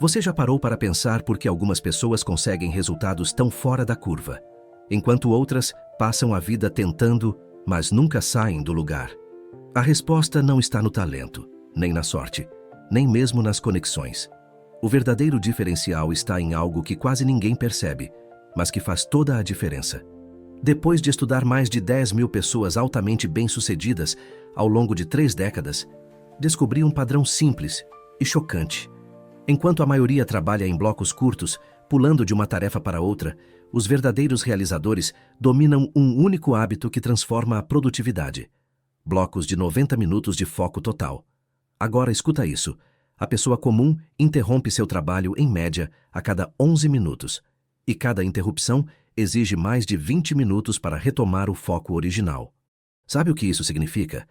Você já parou para pensar por que algumas pessoas conseguem resultados tão fora da curva, enquanto outras passam a vida tentando, mas nunca saem do lugar? A resposta não está no talento, nem na sorte, nem mesmo nas conexões. O verdadeiro diferencial está em algo que quase ninguém percebe, mas que faz toda a diferença. Depois de estudar mais de 10.000 pessoas altamente bem-sucedidas ao longo de 3 décadas, descobri um padrão simples e chocante. Enquanto a maioria trabalha em blocos curtos, pulando de uma tarefa para outra, os verdadeiros realizadores dominam um único hábito que transforma a produtividade. Blocos de 90 minutos de foco total. Agora escuta isso. A pessoa comum interrompe seu trabalho em média a cada 11 minutos. E cada interrupção exige mais de 20 minutos para retomar o foco original. Sabe o que isso significa?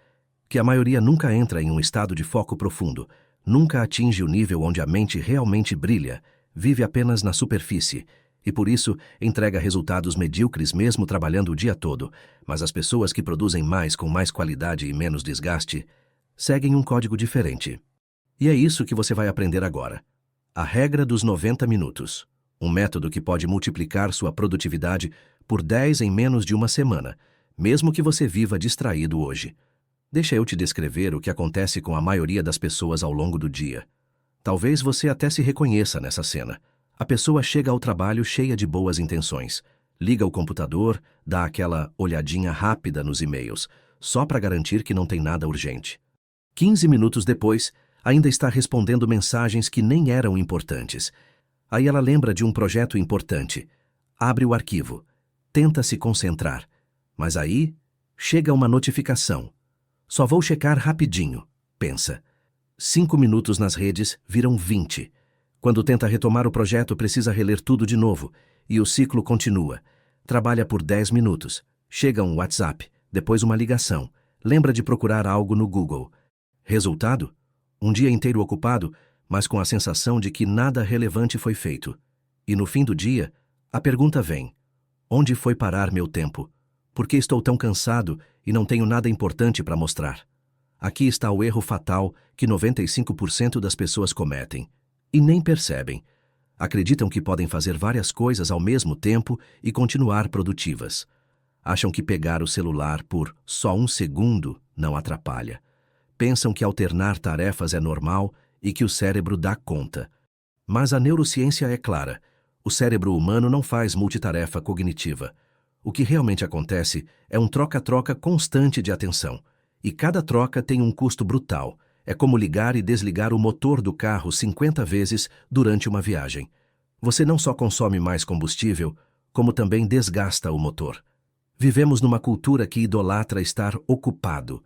Que a maioria nunca entra em um estado de foco profundo, nunca atinge o nível onde a mente realmente brilha, vive apenas na superfície, e por isso entrega resultados medíocres mesmo trabalhando o dia todo. Mas as pessoas que produzem mais com mais qualidade e menos desgaste, seguem um código diferente. E é isso que você vai aprender agora. A regra dos 90 minutos. Um método que pode multiplicar sua produtividade por 10 em menos de uma semana, mesmo que você viva distraído hoje. Deixa eu te descrever o que acontece com a maioria das pessoas ao longo do dia. Talvez você até se reconheça nessa cena. A pessoa chega ao trabalho cheia de boas intenções. Liga o computador, dá aquela olhadinha rápida nos e-mails, só para garantir que não tem nada urgente. 15 minutos depois, ainda está respondendo mensagens que nem eram importantes. Aí ela lembra de um projeto importante. Abre o arquivo. Tenta se concentrar. Mas aí, chega uma notificação. Só vou checar rapidinho, pensa. 5 minutos nas redes viram 20. Quando tenta retomar o projeto, precisa reler tudo de novo. E o ciclo continua. Trabalha por 10 minutos. Chega um WhatsApp, depois uma ligação. Lembra de procurar algo no Google. Resultado? Um dia inteiro ocupado, mas com a sensação de que nada relevante foi feito. E no fim do dia, a pergunta vem: onde foi parar meu tempo? Por que estou tão cansado e não tenho nada importante para mostrar? Aqui está o erro fatal que 95% das pessoas cometem. E nem percebem. Acreditam que podem fazer várias coisas ao mesmo tempo e continuar produtivas. Acham que pegar o celular por só 1 segundo não atrapalha. Pensam que alternar tarefas é normal e que o cérebro dá conta. Mas a neurociência é clara. O cérebro humano não faz multitarefa cognitiva. O que realmente acontece é um troca-troca constante de atenção. E cada troca tem um custo brutal. É como ligar e desligar o motor do carro 50 vezes durante uma viagem. Você não só consome mais combustível, como também desgasta o motor. Vivemos numa cultura que idolatra estar ocupado.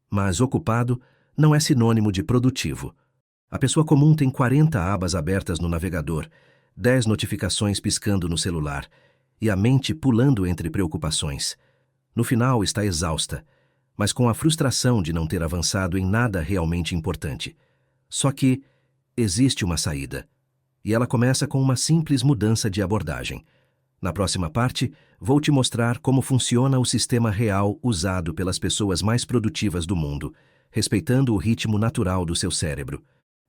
Mas ocupado não é sinônimo de produtivo. A pessoa comum tem 40 abas abertas no navegador, 10 notificações piscando no celular e a mente pulando entre preocupações. No final está exausta, mas com a frustração de não ter avançado em nada realmente importante. Só que existe uma saída, e ela começa com uma simples mudança de abordagem. Na próxima parte, vou te mostrar como funciona o sistema real usado pelas pessoas mais produtivas do mundo, respeitando o ritmo natural do seu cérebro.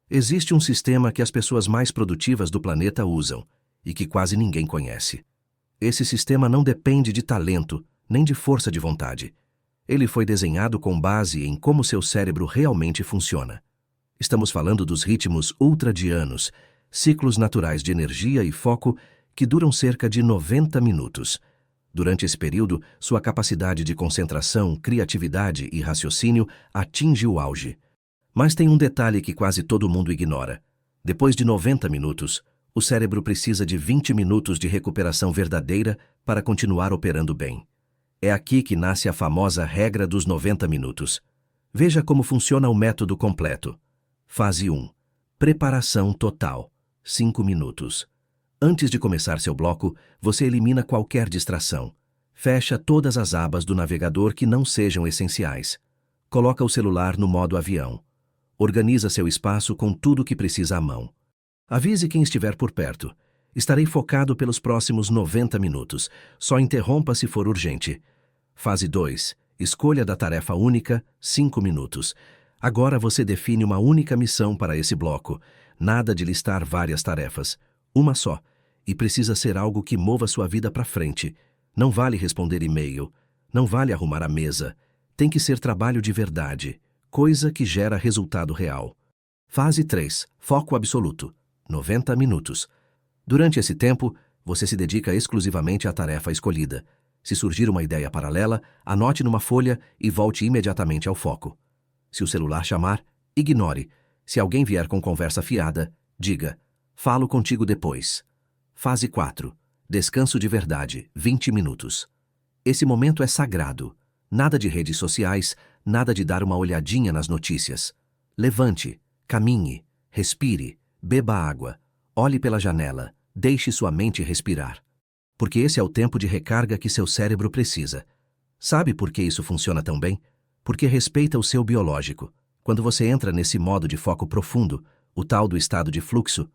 Existe um sistema que as pessoas mais produtivas do planeta usam e que quase ninguém conhece. Esse sistema não depende de talento, nem de força de vontade. Ele foi desenhado com base em como seu cérebro realmente funciona. Estamos falando dos ritmos ultradianos, ciclos naturais de energia e foco que duram cerca de 90 minutos. Durante esse período, sua capacidade de concentração, criatividade e raciocínio atinge o auge. Mas tem um detalhe que quase todo mundo ignora. Depois de 90 minutos, o cérebro precisa de 20 minutos de recuperação verdadeira para continuar operando bem. É aqui que nasce a famosa regra dos 90 minutos. Veja como funciona o método completo. Fase 1. Preparação total. 5 minutos. Antes de começar seu bloco, você elimina qualquer distração. Fecha todas as abas do navegador que não sejam essenciais. Coloca o celular no modo avião. Organiza seu espaço com tudo que precisa à mão. Avise quem estiver por perto. Estarei focado pelos próximos 90 minutos. Só interrompa se for urgente. Fase 2. Escolha da tarefa única, 5 minutos. Agora você define uma única missão para esse bloco. Nada de listar várias tarefas. Uma só. E precisa ser algo que mova sua vida para frente. Não vale responder e-mail. Não vale arrumar a mesa. Tem que ser trabalho de verdade. Coisa que gera resultado real. Fase 3. Foco absoluto. 90 minutos. Durante esse tempo, você se dedica exclusivamente à tarefa escolhida. Se surgir uma ideia paralela, anote numa folha e volte imediatamente ao foco. Se o celular chamar, ignore. Se alguém vier com conversa fiada, diga: falo contigo depois. Fase 4. Descanso de verdade, 20 minutos. Esse momento é sagrado. Nada de redes sociais, nada de dar uma olhadinha nas notícias. Levante, caminhe, respire, beba água, olhe pela janela, deixe sua mente respirar. Porque esse é o tempo de recarga que seu cérebro precisa. Sabe por que isso funciona tão bem? Porque respeita o seu biológico. Quando você entra nesse modo de foco profundo, o tal do estado de fluxo,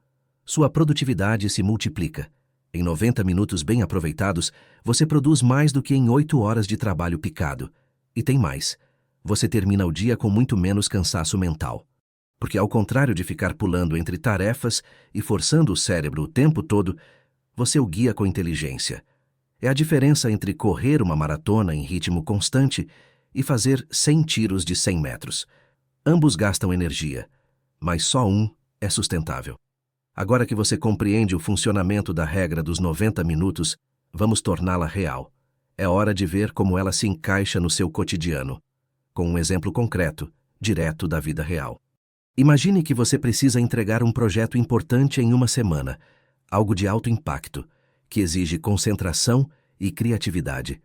sua produtividade se multiplica. Em 90 minutos bem aproveitados, você produz mais do que em 8 horas de trabalho picado. E tem mais. Você termina o dia com muito menos cansaço mental. Porque ao contrário de ficar pulando entre tarefas e forçando o cérebro o tempo todo, você o guia com inteligência. É a diferença entre correr uma maratona em ritmo constante e fazer 100 tiros de 100 metros. Ambos gastam energia, mas só um é sustentável. Agora que você compreende o funcionamento da regra dos 90 minutos, vamos torná-la real. É hora de ver como ela se encaixa no seu cotidiano, com um exemplo concreto, direto da vida real. Imagine que você precisa entregar um projeto importante em uma semana, algo de alto impacto, que exige concentração e criatividade.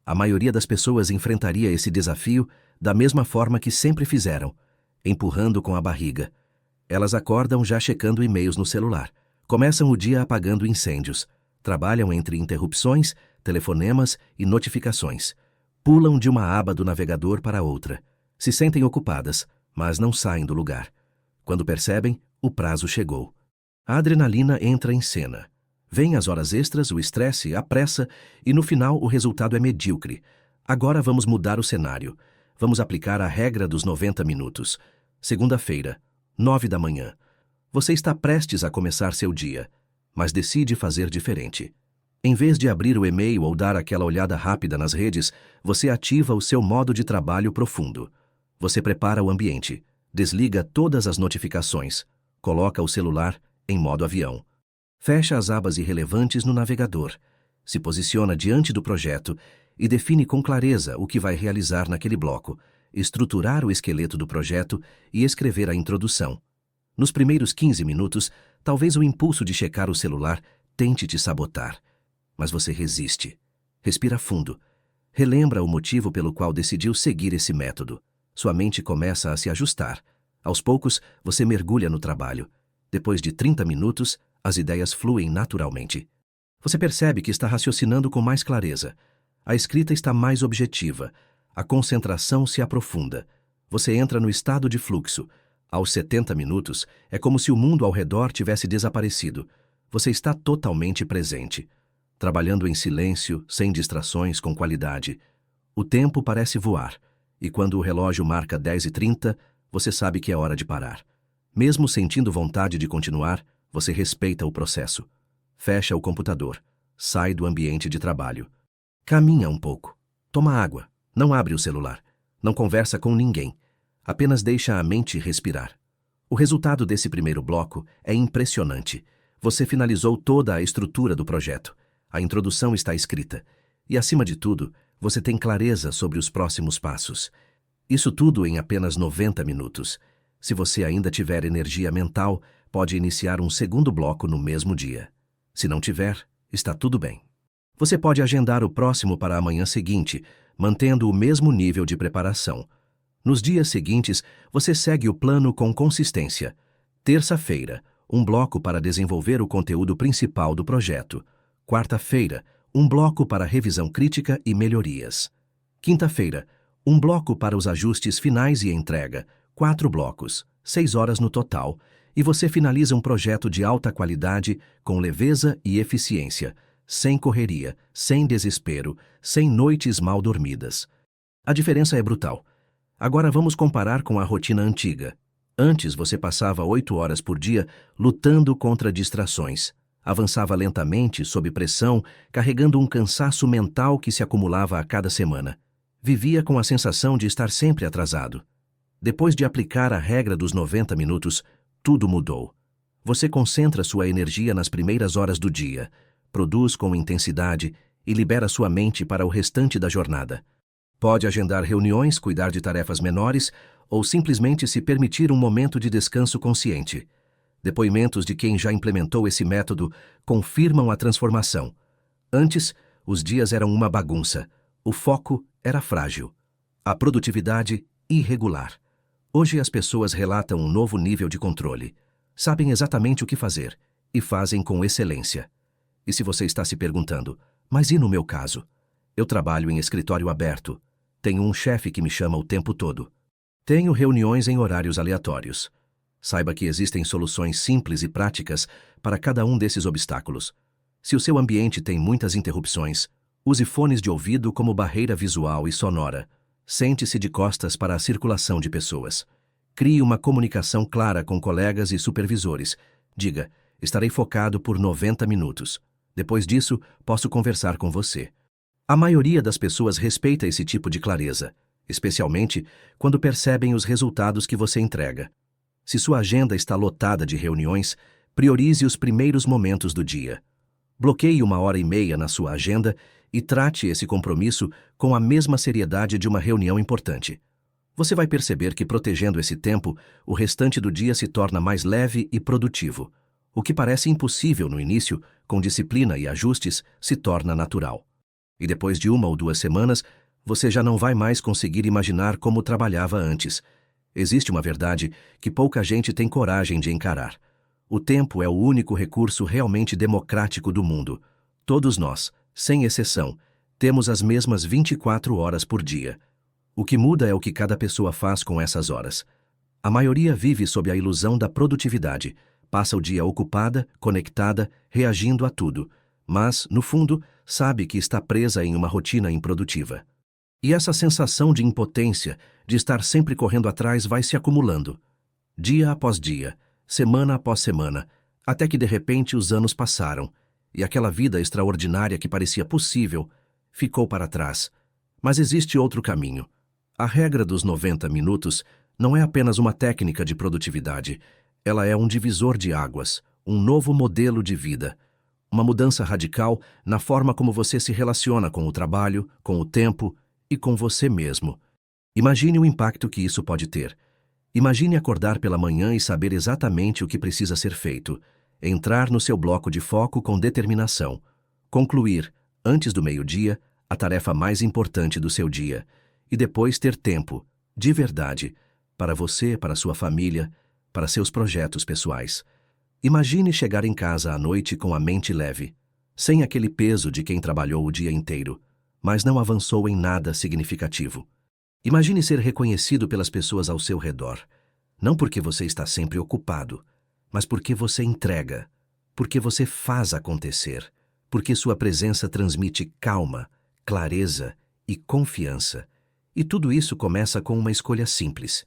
A maioria das pessoas enfrentaria esse desafio da mesma forma que sempre fizeram, empurrando com a barriga. Elas acordam já checando e-mails no celular, começam o dia apagando incêndios, trabalham entre interrupções, telefonemas e notificações, pulam de uma aba do navegador para outra, se sentem ocupadas, mas não saem do lugar. Quando percebem, o prazo chegou. A adrenalina entra em cena. Vêm as horas extras, o estresse, a pressa e no final o resultado é medíocre. Agora vamos mudar o cenário. Vamos aplicar a regra dos 90 minutos. Segunda-feira, 9 da manhã. Você está prestes a começar seu dia, mas decide fazer diferente. Em vez de abrir o e-mail ou dar aquela olhada rápida nas redes, você ativa o seu modo de trabalho profundo. Você prepara o ambiente, desliga todas as notificações, coloca o celular em modo avião. Fecha as abas irrelevantes no navegador, se posiciona diante do projeto e define com clareza o que vai realizar naquele bloco, estruturar o esqueleto do projeto e escrever a introdução. Nos primeiros 15 minutos, talvez o impulso de checar o celular tente te sabotar. Mas você resiste. Respira fundo. Relembra o motivo pelo qual decidiu seguir esse método. Sua mente começa a se ajustar. Aos poucos, você mergulha no trabalho. Depois de 30 minutos, as ideias fluem naturalmente. Você percebe que está raciocinando com mais clareza. A escrita está mais objetiva. A concentração se aprofunda. Você entra no estado de fluxo. Aos 70 minutos, é como se o mundo ao redor tivesse desaparecido. Você está totalmente presente. Trabalhando em silêncio, sem distrações, com qualidade. O tempo parece voar. E quando o relógio marca 10h30, você sabe que é hora de parar. Mesmo sentindo vontade de continuar, você respeita o processo. Fecha o computador. Sai do ambiente de trabalho. Caminha um pouco. Toma água. Não abre o celular. Não conversa com ninguém. Apenas deixa a mente respirar. O resultado desse primeiro bloco é impressionante. Você finalizou toda a estrutura do projeto. A introdução está escrita. E, acima de tudo, você tem clareza sobre os próximos passos. Isso tudo em apenas 90 minutos. Se você ainda tiver energia mental, pode iniciar um segundo bloco no mesmo dia. Se não tiver, está tudo bem. Você pode agendar o próximo para a manhã seguinte, mantendo o mesmo nível de preparação. Nos dias seguintes, você segue o plano com consistência. Terça-feira, um bloco para desenvolver o conteúdo principal do projeto. Quarta-feira, um bloco para revisão crítica e melhorias. Quinta-feira, um bloco para os ajustes finais e entrega. 4 blocos, 6 horas no total, e você finaliza um projeto de alta qualidade com leveza e eficiência, sem correria, sem desespero, sem noites mal dormidas. A diferença é brutal. Agora vamos comparar com a rotina antiga. Antes você passava 8 horas por dia lutando contra distrações. Avançava lentamente, sob pressão, carregando um cansaço mental que se acumulava a cada semana. Vivia com a sensação de estar sempre atrasado. Depois de aplicar a regra dos 90 minutos, tudo mudou. Você concentra sua energia nas primeiras horas do dia, produz com intensidade e libera sua mente para o restante da jornada. Pode agendar reuniões, cuidar de tarefas menores ou simplesmente se permitir um momento de descanso consciente. Depoimentos de quem já implementou esse método confirmam a transformação. Antes, os dias eram uma bagunça. O foco era frágil. A produtividade, irregular. Hoje as pessoas relatam um novo nível de controle. Sabem exatamente o que fazer e fazem com excelência. E se você está se perguntando, mas e no meu caso? Eu trabalho em escritório aberto. Tenho um chefe que me chama o tempo todo. Tenho reuniões em horários aleatórios. Saiba que existem soluções simples e práticas para cada um desses obstáculos. Se o seu ambiente tem muitas interrupções, use fones de ouvido como barreira visual e sonora. Sente-se de costas para a circulação de pessoas. Crie uma comunicação clara com colegas e supervisores. Diga, estarei focado por 90 minutos. Depois disso, posso conversar com você. A maioria das pessoas respeita esse tipo de clareza, especialmente quando percebem os resultados que você entrega. Se sua agenda está lotada de reuniões, priorize os primeiros momentos do dia. Bloqueie 1h30 na sua agenda e trate esse compromisso com a mesma seriedade de uma reunião importante. Você vai perceber que, protegendo esse tempo, o restante do dia se torna mais leve e produtivo. O que parece impossível no início, com disciplina e ajustes, se torna natural. E depois de 1 ou 2 semanas, você já não vai mais conseguir imaginar como trabalhava antes. Existe uma verdade que pouca gente tem coragem de encarar. O tempo é o único recurso realmente democrático do mundo. Todos nós, sem exceção, temos as mesmas 24 horas por dia. O que muda é o que cada pessoa faz com essas horas. A maioria vive sob a ilusão da produtividade, passa o dia ocupada, conectada, reagindo a tudo, mas, no fundo, sabe que está presa em uma rotina improdutiva. E essa sensação de impotência, de estar sempre correndo atrás, vai se acumulando. Dia após dia, semana após semana, até que de repente os anos passaram, e aquela vida extraordinária que parecia possível ficou para trás. Mas existe outro caminho. A regra dos 90 minutos não é apenas uma técnica de produtividade, ela é um divisor de águas, um novo modelo de vida. Uma mudança radical na forma como você se relaciona com o trabalho, com o tempo e com você mesmo. Imagine o impacto que isso pode ter. Imagine acordar pela manhã e saber exatamente o que precisa ser feito. Entrar no seu bloco de foco com determinação. Concluir, antes do meio-dia, a tarefa mais importante do seu dia. E depois ter tempo, de verdade, para você, para sua família, para seus projetos pessoais. Imagine chegar em casa à noite com a mente leve, sem aquele peso de quem trabalhou o dia inteiro, mas não avançou em nada significativo. Imagine ser reconhecido pelas pessoas ao seu redor, não porque você está sempre ocupado, mas porque você entrega, porque você faz acontecer, porque sua presença transmite calma, clareza e confiança. E tudo isso começa com uma escolha simples.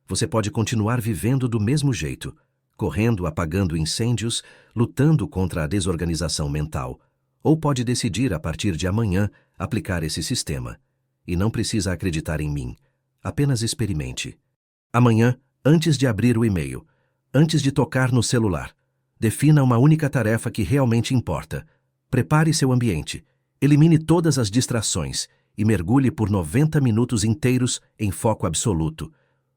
Você pode continuar vivendo do mesmo jeito, correndo, apagando incêndios, lutando contra a desorganização mental, ou pode decidir a partir de amanhã aplicar esse sistema. E não precisa acreditar em mim. Apenas experimente. Amanhã, antes de abrir o e-mail, antes de tocar no celular, defina uma única tarefa que realmente importa. Prepare seu ambiente, elimine todas as distrações e mergulhe por 90 minutos inteiros em foco absoluto.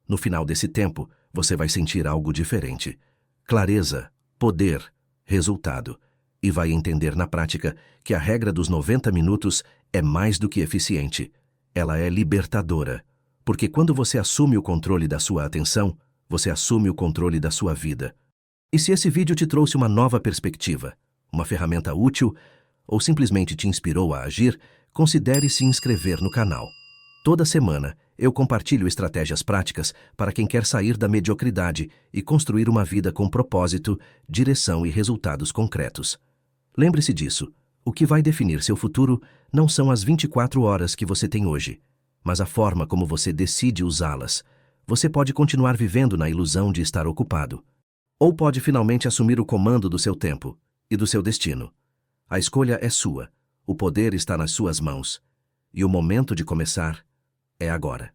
No final desse tempo, você vai sentir algo diferente. Clareza, poder, resultado. E vai entender na prática que a regra dos 90 minutos é mais do que eficiente. Ela é libertadora, porque quando você assume o controle da sua atenção, você assume o controle da sua vida. E se esse vídeo te trouxe uma nova perspectiva, uma ferramenta útil, ou simplesmente te inspirou a agir, considere se inscrever no canal. Toda semana, eu compartilho estratégias práticas para quem quer sair da mediocridade e construir uma vida com propósito, direção e resultados concretos. Lembre-se disso. O que vai definir seu futuro não são as 24 horas que você tem hoje, mas a forma como você decide usá-las. Você pode continuar vivendo na ilusão de estar ocupado. Ou pode finalmente assumir o comando do seu tempo e do seu destino. A escolha é sua, o poder está nas suas mãos. E o momento de começar é agora.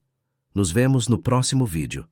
Nos vemos no próximo vídeo.